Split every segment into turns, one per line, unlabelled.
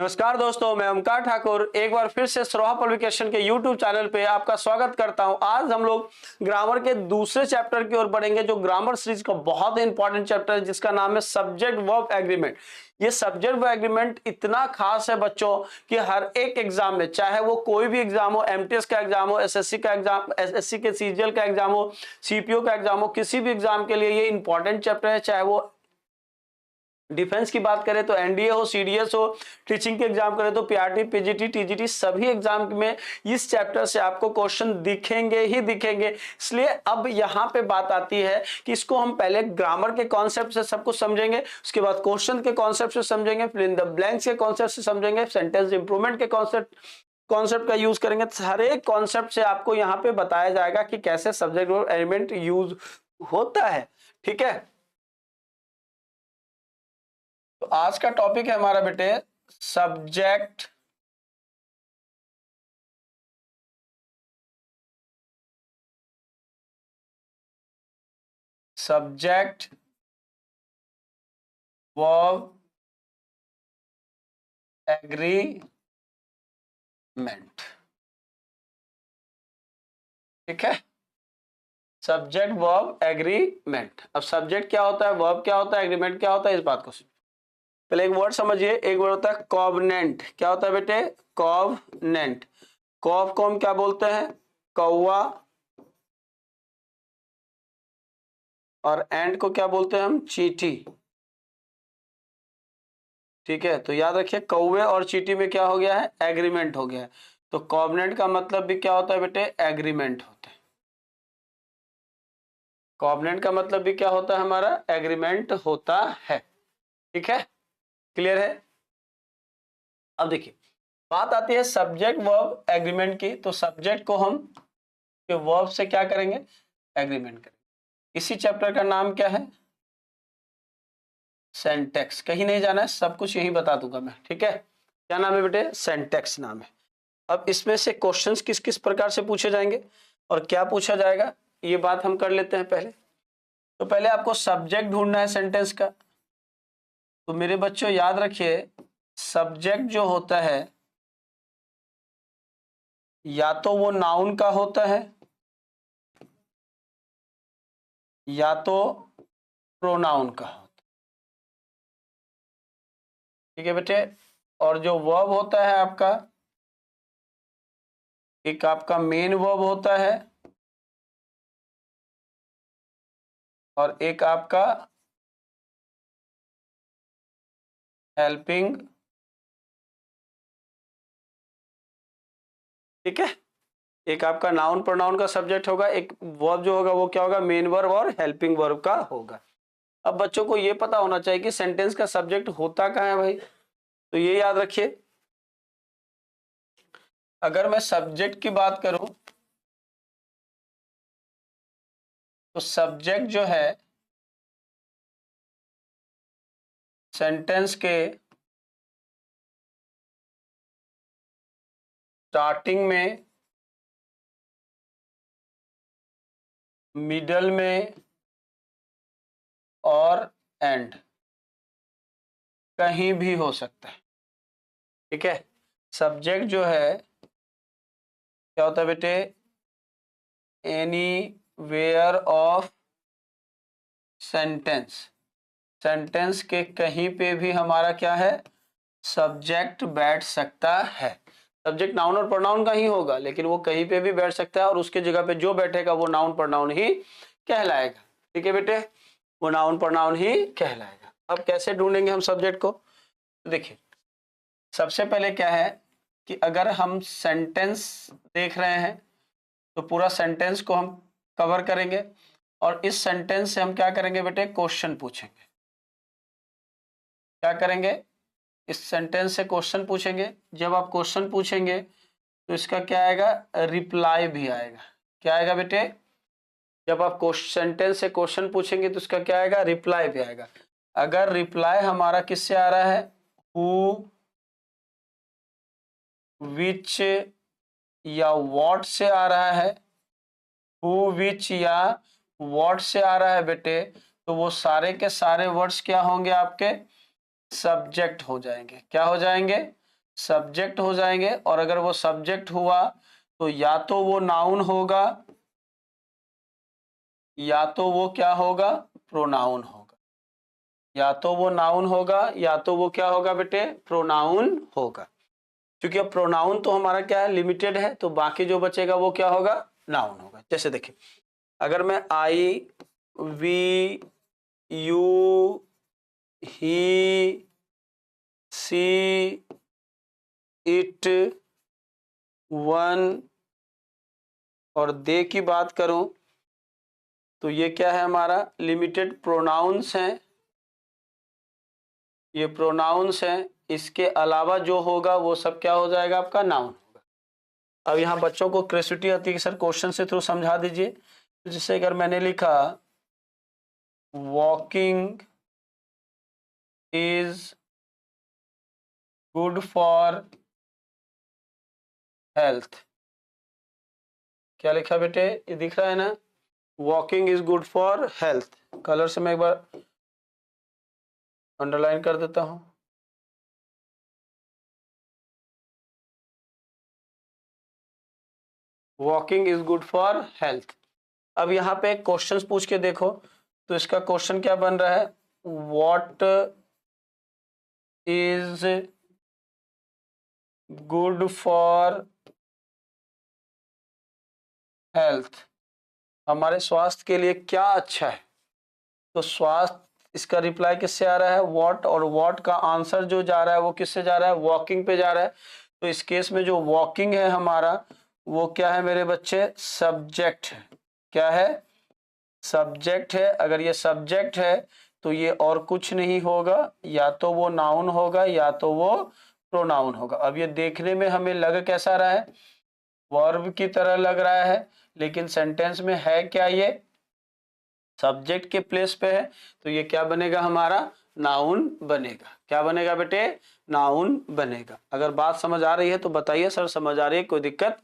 नमस्कार दोस्तों, मैं ओमकार ठाकुर एक बार फिर से सरोहा पब्लिकेशन के यूट्यूब चैनल पे आपका स्वागत करता हूं। आज हम लोग ग्रामर के दूसरे चैप्टर की ओर बढ़ेंगे, जो ग्रामर सीरीज का बहुत ही इंपॉर्टेंट चैप्टर है, जिसका नाम है सब्जेक्ट वर्ब एग्रीमेंट। ये सब्जेक्ट वर्ब एग्रीमेंट इतना खास है बच्चों कि हर एक एग्जाम में, चाहे वो कोई भी एग्जाम हो, एमटीएस का एग्जाम हो, एसएससी का एग्जाम, एसएससी के सीजीएल का एग्जाम हो, सीपीओ का एग्जाम हो, किसी भी एग्जाम के लिए ये इंपॉर्टेंट चैप्टर है। चाहे वो डिफेंस की बात करें तो एनडीए हो, सीडीएस हो, टीचिंग के एग्जाम करें तो पीआरटी, पीजीटी, टीजीटी, सभी एग्जाम में इस चैप्टर से आपको क्वेश्चन दिखेंगे ही दिखेंगे। इसलिए अब यहाँ पे बात आती है कि इसको हम पहले ग्रामर के कॉन्सेप्ट से सब कुछ समझेंगे, उसके बाद क्वेश्चन के कॉन्सेप्ट से समझेंगे, फिर इन द ब्लैंक्स के कॉन्सेप्ट से समझेंगे, सेंटेंस इंप्रूवमेंट के कॉन्सेप्ट का यूज करेंगे। हर एक कॉन्सेप्ट से आपको यहाँ पे बताया जाएगा कि कैसे सब्जेक्ट वर्ब एग्रीमेंट यूज होता है। ठीक है, तो आज का टॉपिक है हमारा बेटे सब्जेक्ट वर्ब एग्रीमेंट। ठीक है, सब्जेक्ट वर्ब एग्रीमेंट। अब सब्जेक्ट क्या होता है, वर्ब क्या होता है, एग्रीमेंट क्या होता है, इस बात को पहले एक वर्ड समझिए। एक वर्ड होता है कॉवनेंट। क्या होता है बेटे? कॉवनेंट। कॉव को हम क्या बोलते हैं? कौवा। और एंड को क्या बोलते हैं हम? चींटी। ठीक है, तो याद रखिए कौवे और चींटी में क्या हो गया है? एग्रीमेंट हो गया है। तो कॉवनेंट का मतलब भी क्या होता है बेटे? एग्रीमेंट होता है। कॉवनेंट का मतलब भी क्या होता है हमारा? एग्रीमेंट होता है। ठीक है, क्लियर है? अब देखिए, बात आती है सब्जेक्ट वर्ब एग्रीमेंट की। तो सब्जेक्ट को हम वर्ब से क्या करेंगे? एग्रीमेंट करेंगे। इसी चैप्टर का नाम क्या है? सेंटेक्स। कहीं नहीं जाना है, सब कुछ यही बता दूंगा मैं। ठीक है, क्या नाम है बेटे? सेंटेक्स नाम है। अब इसमें से क्वेश्चंस किस किस प्रकार से पूछे जाएंगे और क्या पूछा जाएगा, ये बात हम कर लेते हैं पहले। तो पहले आपको सब्जेक्ट ढूंढना है सेंटेंस का। तो मेरे बच्चों याद रखिए, सब्जेक्ट जो होता है या तो वो नाउन का होता है या तो प्रोनाउन का होता है। ठीक है बेटे, और जो वर्ब होता है आपका, एक आपका मेन वर्ब होता है और एक आपका हेल्पिंग। ठीक है, एक आपका नाउन प्रोनाउन का सब्जेक्ट होगा, एक वर्ब जो होगा वो क्या होगा? मेन वर्ब और हेल्पिंग वर्ब का होगा। अब बच्चों को ये पता होना चाहिए कि सेंटेंस का सब्जेक्ट होता कहाँ है भाई। तो ये याद रखिए, अगर मैं सब्जेक्ट की बात करूं तो सब्जेक्ट जो है सेंटेंस के स्टार्टिंग में, मिडल में और एंड कहीं भी हो सकता है। ठीक है, सब्जेक्ट जो है क्या होता है बेटे? Anywhere of sentence. Sentence के कहीं पे भी हमारा क्या है? सब्जेक्ट बैठ सकता है। सब्जेक्ट नाउन और प्रोनाउन का ही होगा, लेकिन वो कहीं पे भी बैठ सकता है और उसके जगह पे जो बैठेगा वो नाउन प्रोनाउन ही कहलाएगा। ठीक है बेटे, वो नाउन प्रोनाउन ही कहलाएगा। अब कैसे ढूंढेंगे हम सब्जेक्ट को? तो देखिए, सबसे पहले क्या है कि अगर हम सेंटेंस देख रहे हैं तो पूरा सेंटेंस को हम कवर करेंगे और इस सेंटेंस से हम क्या करेंगे बेटे? क्वेश्चन पूछेंगे। क्या करेंगे? इस सेंटेंस से क्वेश्चन पूछेंगे। जब आप क्वेश्चन पूछेंगे तो इसका क्या आएगा? रिप्लाई भी आएगा। क्या आएगा बेटे? जब आप सेंटेंस से क्वेश्चन पूछेंगे तो इसका क्या आएगा? रिप्लाई भी आएगा। अगर रिप्लाई हमारा किससे आ रहा है? हु, विच या व्हाट से आ रहा है, हु, विच या व्हाट से आ रहा है बेटे, तो वो सारे के सारे वर्ड्स क्या होंगे? आपके सब्जेक्ट हो जाएंगे। क्या हो जाएंगे? सब्जेक्ट हो जाएंगे, और अगर वो सब्जेक्ट हुआ तो या तो वो नाउन होगा या तो वो क्या होगा, प्रोनाउन होगा। या तो वो नाउन होगा या तो वो क्या होगा बेटे, प्रोनाउन होगा। क्योंकि अब प्रोनाउन तो हमारा क्या है, लिमिटेड है, तो बाकी जो बचेगा वो क्या होगा, नाउन होगा। जैसे देखिए, अगर मैं I, we, you, he, she, it, one और दे की बात करूं तो ये क्या है, हमारा लिमिटेड प्रोनाउंस हैं, ये प्रोनाउंस हैं। इसके अलावा जो होगा वो सब क्या हो जाएगा, आपका नाउन होगा। अब यहाँ बच्चों को क्रिएटिविटी आती है कि सर क्वेश्चन से थ्रू समझा दीजिए। तो जिससे अगर मैंने लिखा walking is good for health, क्या लिखा बेटे, ये दिख रहा है ना, walking is good for health. Colour से मैं एक बार अंडरलाइन कर देता हूं। Walking is good for health. अब यहाँ पे क्वेश्चंस पूछ के देखो, तो इसका क्वेश्चन क्या बन रहा है, what is good for health, हमारे स्वास्थ्य के लिए क्या अच्छा है। तो स्वास्थ्य, इसका रिप्लाई किससे आ रहा है, व्हाट, और व्हाट का आंसर जो जा रहा है वो किससे जा रहा है, वॉकिंग पे जा रहा है। तो इस केस में जो वॉकिंग है हमारा, वो क्या है मेरे बच्चे, सब्जेक्ट है। क्या है, सब्जेक्ट है। अगर ये सब्जेक्ट है तो ये और कुछ नहीं होगा, या तो वो नाउन होगा या तो वो प्रोनाउन होगा। अब ये देखने में हमें लग कैसा रहा है, वर्ब की तरह लग रहा है, लेकिन सेंटेंस में है क्या, ये सब्जेक्ट के प्लेस पे है, तो ये क्या बनेगा हमारा, नाउन बनेगा। क्या बनेगा बेटे, नाउन बनेगा। अगर बात समझ आ रही है तो बताइए सर समझ आ रही है, कोई दिक्कत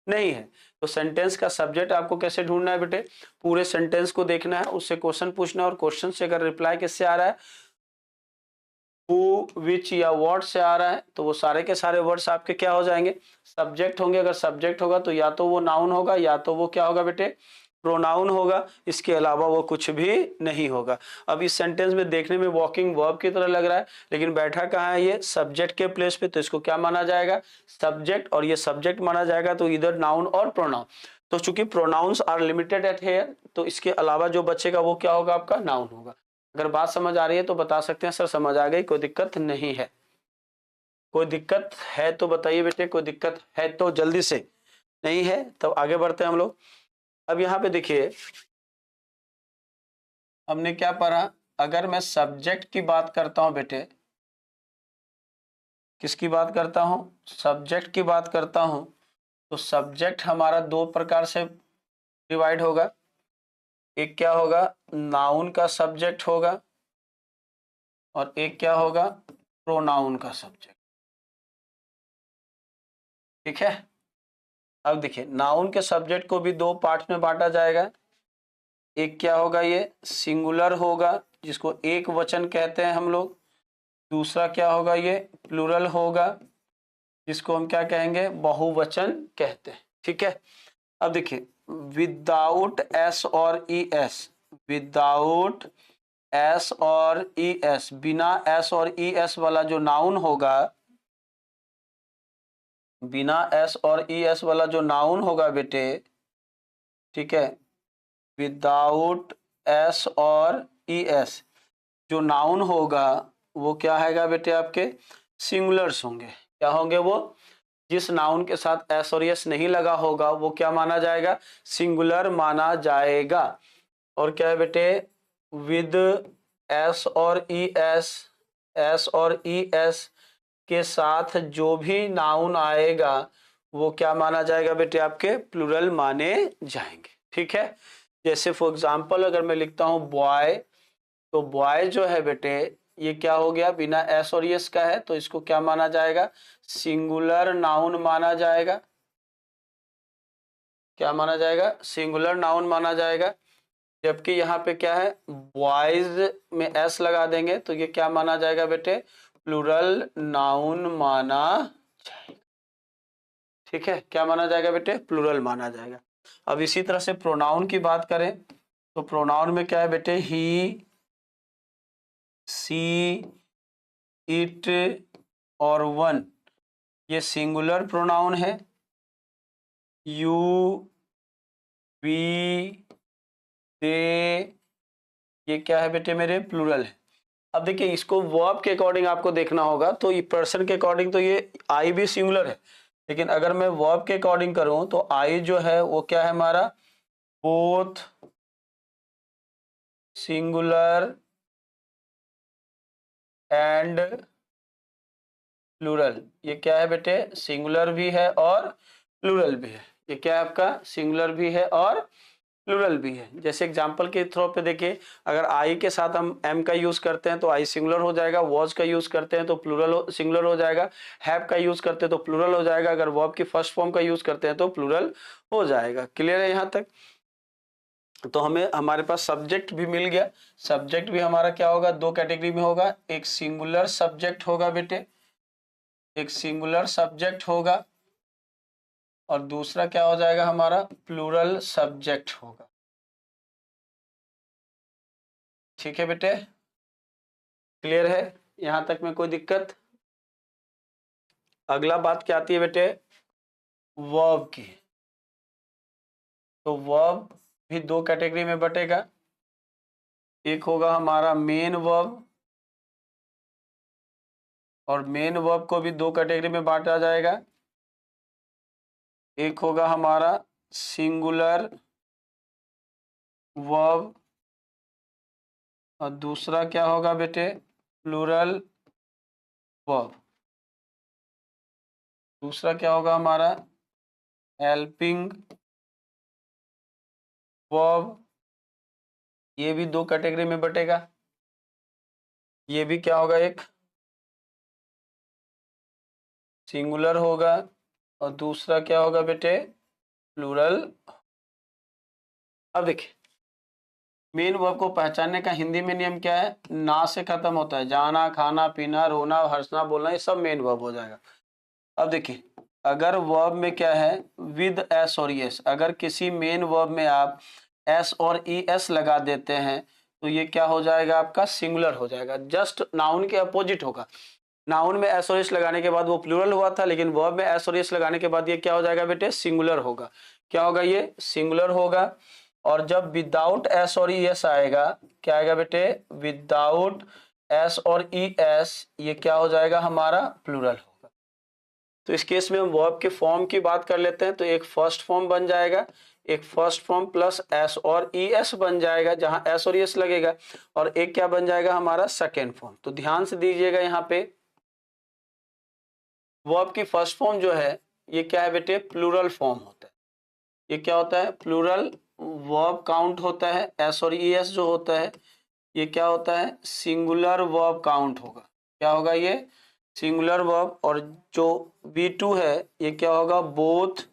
नहीं है। तो सेंटेंस का सब्जेक्ट आपको कैसे ढूंढना है बेटे, पूरे सेंटेंस को देखना है, उससे क्वेश्चन पूछना है, और क्वेश्चन से अगर रिप्लाई किससे आ रहा है, हु, विच या व्हाट से आ रहा है, तो वो सारे के सारे वर्ड्स आपके क्या हो जाएंगे, सब्जेक्ट होंगे। अगर सब्जेक्ट होगा तो या तो वो नाउन होगा या तो वो क्या होगा बेटे, प्रोनाउन होगा। इसके अलावा वो कुछ भी नहीं होगा। अब इस सेंटेंस में देखने में वॉकिंग वर्ब की तरह लग रहा है, लेकिन बैठा कहाँ है, ये सब्जेक्ट के प्लेस पे, तो इसको क्या माना जाएगा, सब्जेक्ट। और ये सब्जेक्ट माना जाएगा तो इधर नाउन और प्रोनाउन। तो चूंकि pronouns are limited at here, तो इसके अलावा जो बचेगा वो क्या होगा, आपका नाउन होगा। अगर बात समझ आ रही है तो बता सकते हैं सर समझ आ गई, कोई दिक्कत नहीं है। कोई दिक्कत है तो बताइए बेटे, कोई दिक्कत है तो जल्दी से, नहीं है तब आगे बढ़ते हैं हम लोग। अब यहाँ पे देखिए, हमने क्या पढ़ा, अगर मैं सब्जेक्ट की बात करता हूं बेटे, किसकी बात करता हूं, सब्जेक्ट की बात करता हूं, तो सब्जेक्ट हमारा दो प्रकार से डिवाइड होगा। एक क्या होगा, नाउन का सब्जेक्ट होगा, और एक क्या होगा, प्रोनाउन का सब्जेक्ट। ठीक है। अब देखिए, नाउन के सब्जेक्ट को भी दो पार्ट में बांटा जाएगा। एक क्या होगा, ये सिंगुलर होगा, जिसको एक वचन कहते हैं हम लोग। दूसरा क्या होगा, ये प्लूरल होगा, जिसको हम क्या कहेंगे, बहुवचन कहते हैं। ठीक है। अब देखिए, विदाउट एस और ई एस, विदाउट एस और ई एस, बिना एस और ई एस वाला जो नाउन होगा, बिना एस और ई एस वाला जो नाउन होगा बेटे, ठीक है, विदाउट एस और ई एस जो नाउन होगा वो क्या हैगा बेटे, आपके सिंगुलर्स होंगे। क्या होंगे वो, जिस नाउन के साथ एस और एस नहीं लगा होगा वो क्या माना जाएगा, सिंगुलर माना जाएगा। और क्या है बेटे, विद एस और ई एस, एस और ई एस के साथ जो भी नाउन आएगा वो क्या माना जाएगा बेटे, आपके प्लूरल माने जाएंगे। ठीक है। जैसे फॉर एग्जांपल अगर मैं लिखता हूं बॉय, तो बॉय जो है बेटे, ये क्या हो गया, बिना एस और एस का है, तो इसको क्या माना जाएगा, सिंगुलर नाउन माना जाएगा। क्या माना जाएगा, सिंगुलर नाउन माना जाएगा। जबकि यहाँ पे क्या है, बॉयज में एस लगा देंगे तो ये क्या माना जाएगा बेटे, प्लूरल नाउन माना जाएगा। ठीक है, क्या माना जाएगा बेटे? प्लूरल माना जाएगा। अब इसी तरह से प्रोनाउन की बात करें तो प्रोनाउन में क्या है बेटे? ही, सी, इट और वन ये सिंगुलर प्रोनाउन है। यू, वी, दे ये क्या है बेटे? मेरे प्लूरल है। अब देखिए इसको वर्ब के अकॉर्डिंग आपको देखना होगा, तो ये पर्सन के अकॉर्डिंग तो ये आई भी सिंगुलर है, लेकिन अगर मैं वर्ब के अकॉर्डिंग करूं तो आई जो है वो क्या है हमारा? Both singular and plural. ये क्या है बेटे? सिंगुलर भी है और प्लूरल भी है। ये क्या है आपका? सिंगुलर भी है और प्लूरल भी है। जैसे एग्जांपल के थ्रो पे देखिए, अगर आई के साथ हम एम का यूज करते हैं तो आई सिंगुलर हो जाएगा, वॉज का यूज करते हैं तो प्लूरल सिंगुलर हो जाएगा, हैव का यूज करते हैं तो प्लूरल हो जाएगा, अगर वर्ब की फर्स्ट फॉर्म का यूज करते हैं तो प्लूरल हो जाएगा। क्लियर है यहाँ तक? तो हमें हमारे पास सब्जेक्ट भी मिल गया। सब्जेक्ट भी हमारा क्या होगा? दो कैटेगरी में होगा, एक सिंगुलर सब्जेक्ट होगा बेटे, एक सिंगुलर सब्जेक्ट होगा, और दूसरा क्या हो जाएगा हमारा? प्लूरल सब्जेक्ट होगा। ठीक है बेटे, क्लियर है यहां तक में? कोई दिक्कत? अगला बात क्या आती है बेटे? वर्ब की। तो वर्ब भी दो कैटेगरी में बटेगा, एक होगा हमारा मेन वर्ब, और मेन वर्ब को भी दो कैटेगरी में बांटा जाएगा, एक होगा हमारा सिंगुलर वर्ब और दूसरा क्या होगा बेटे? Plural verb. दूसरा क्या होगा हमारा? Helping verb. ये भी दो कैटेगरी में बटेगा, ये भी क्या होगा? एक सिंगुलर होगा और दूसरा क्या होगा बेटे? प्लूरल। अब देखिए मेन वर्ब को पहचानने का हिंदी में नियम क्या है? ना से खत्म होता है, जाना, खाना, पीना, रोना, हंसना, बोलना, ये सब मेन वर्ब हो जाएगा। अब देखिए अगर वर्ब में क्या है? विद एस और एस, अगर किसी मेन वर्ब में आप एस और ई एस लगा देते हैं तो ये क्या हो जाएगा आपका? सिंगुलर हो जाएगा। जस्ट नाउन के अपोजिट होगा। नाउन में एस और एस लगाने के बाद वो प्लूरल हुआ था, लेकिन वर्ब में एस और एस लगाने के बाद ये क्या हो जाएगा बेटे? सिंगुलर होगा। क्या होगा? ये सिंगुलर होगा। और जब विदाउट एस और ई एस आएगा, क्या आएगा बेटे? विदाउट एस और ई एस ये क्या हो जाएगा हमारा? प्लूरल होगा। तो इस केस में हम वर्ब के फॉर्म की बात कर लेते हैं, तो एक फर्स्ट फॉर्म बन जाएगा, एक फर्स्ट फॉर्म प्लस एस और ई एस बन जाएगा जहां एस और ई एस लगेगा, और एक क्या बन जाएगा हमारा? Second form. तो ध्यान से दीजिएगा यहाँ पे वर्ब की फर्स्ट फॉर्म जो है ये क्या है बेटे? प्लूरल फॉर्म होता है। ये क्या होता है? प्लूरल वर्ब काउंट होता है। एस और ई एस जो होता है ये क्या होता है? सिंगुलर वर्ब काउंट होगा। क्या होगा? ये सिंगुलर वर्ब। और जो V2 है ये क्या होगा? Both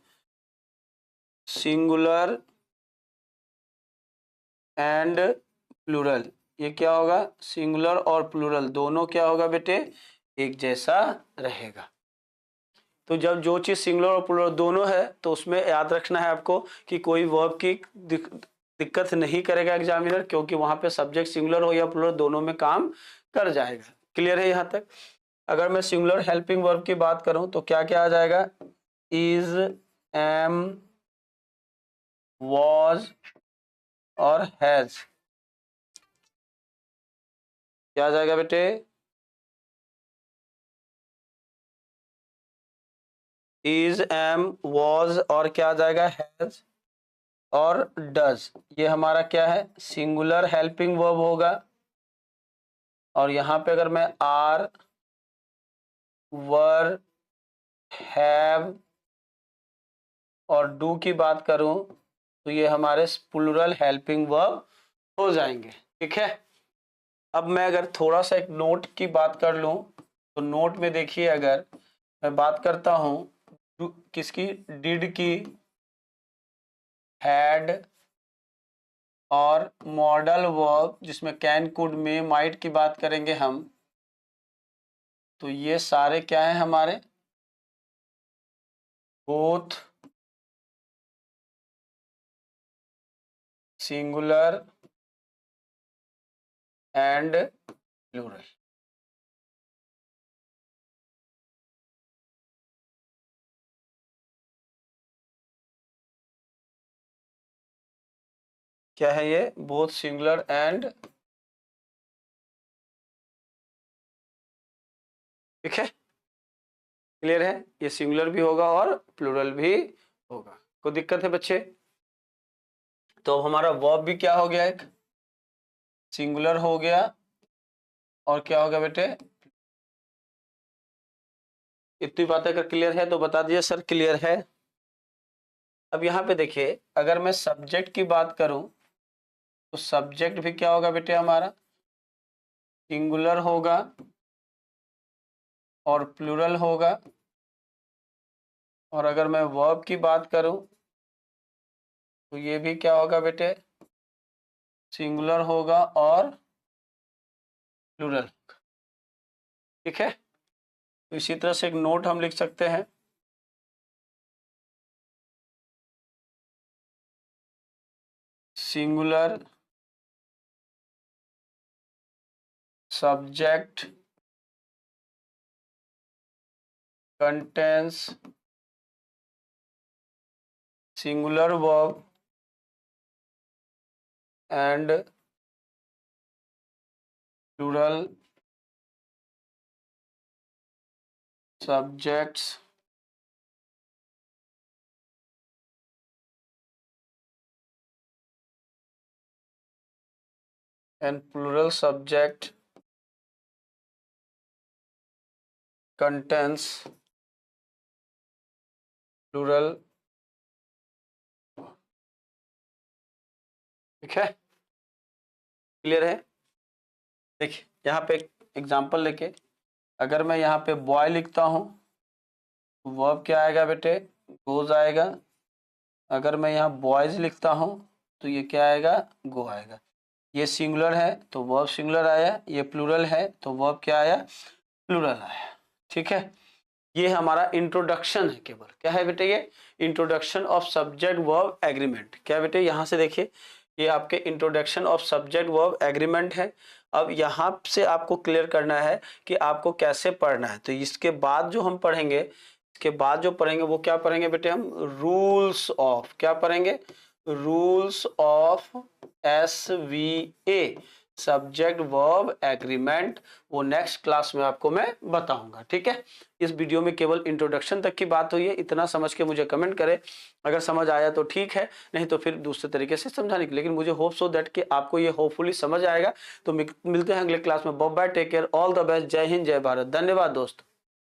singular and plural. ये क्या होगा? सिंगुलर और प्लूरल दोनों क्या होगा बेटे? एक जैसा रहेगा। तो जब जो चीज सिंगुलर और प्लूरल दोनों है तो उसमें याद रखना है आपको कि कोई वर्ब की दिक्कत नहीं करेगा एग्जामिनर, क्योंकि वहां पे सब्जेक्ट सिंगुलर हो या प्लूरल दोनों में काम कर जाएगा। क्लियर है यहाँ तक? अगर मैं सिंगुलर हेल्पिंग वर्ब की बात करूं तो क्या क्या आ जाएगा? इज, एम, वॉज और हैज। क्या आ जाएगा बेटे? इज, एम, वॉज और क्या आ जाएगा? हैज और डज। ये हमारा क्या है? सिंगुलर हेल्पिंग वर्ब होगा। और यहाँ पे अगर मैं आर, वर, हैव और डू की बात करूं तो ये हमारे प्लूरल हेल्पिंग वर्ब हो जाएंगे। ठीक है, अब मैं अगर थोड़ा सा एक नोट की बात कर लूं तो नोट में देखिए अगर मैं बात करता हूं किसकी? डिड की, हैड और मॉडल वर्ब जिसमें कैन, कुड, मे, माइट की बात करेंगे हम, तो ये सारे क्या है हमारे? Both singular and plural. क्या है ये? बोथ सिंगुलर एंड, ठीक है, क्लियर है? ये सिंगुलर भी होगा और प्लूरल भी होगा। कोई दिक्कत है बच्चे? तो अब हमारा वर्ब भी क्या हो गया? एक सिंगुलर हो गया और क्या हो गया बेटे? इतनी बातें अगर क्लियर है तो बता दीजिए सर क्लियर है। अब यहाँ पे देखिए, अगर मैं सब्जेक्ट की बात करूं तो सब्जेक्ट भी क्या होगा बेटे? हमारा सिंगुलर होगा और प्लूरल होगा। और अगर मैं वर्ब की बात करूं तो ये भी क्या होगा बेटे? सिंगुलर होगा और प्लूरल, ठीक है। तो इसी तरह से एक नोट हम लिख सकते हैं, singular subject contains singular verb and plural subjects and plural subject contains plural, ठीक है, क्लियर है? देखिए यहाँ पे एक एग्जांपल लेके, अगर मैं यहाँ पे बॉय लिखता हूँ तो वर्ब क्या आएगा बेटे? गोज आएगा। अगर मैं यहाँ बॉयज लिखता हूँ तो ये क्या आएगा? गो आएगा। ये सिंगुलर है तो वर्ब सिंगुलर आया, ये प्लूरल है तो वर्ब क्या आया? प्लूरल आया, ठीक है। ये हमारा इंट्रोडक्शन है केवल। क्या है बेटे? ये introduction of subject verb agreement. क्या बेटे? यहाँ से देखिए, ये आपके introduction of subject verb agreement है। अब यहाँ से आपको क्लियर करना है कि आपको कैसे पढ़ना है। तो इसके बाद जो हम पढ़ेंगे, इसके बाद जो पढ़ेंगे वो क्या पढ़ेंगे बेटे? हम रूल्स ऑफ, क्या पढ़ेंगे? Rules of SVA, subject verb agreement. वो नेक्स्ट क्लास में आपको मैं बताऊंगा, ठीक है। इस वीडियो में केवल इंट्रोडक्शन तक की बात हुई है, इतना समझ के मुझे कमेंट करें। अगर समझ आया तो ठीक है, नहीं तो फिर दूसरे तरीके से समझाने की। लेकिन मुझे होप सो दैट कि आपको ये होपफुली समझ आएगा। तो मिलते हैं अगले क्लास में। Bye bye, take care, all the best, Jai Hind, जय भारत, धन्यवाद दोस्त।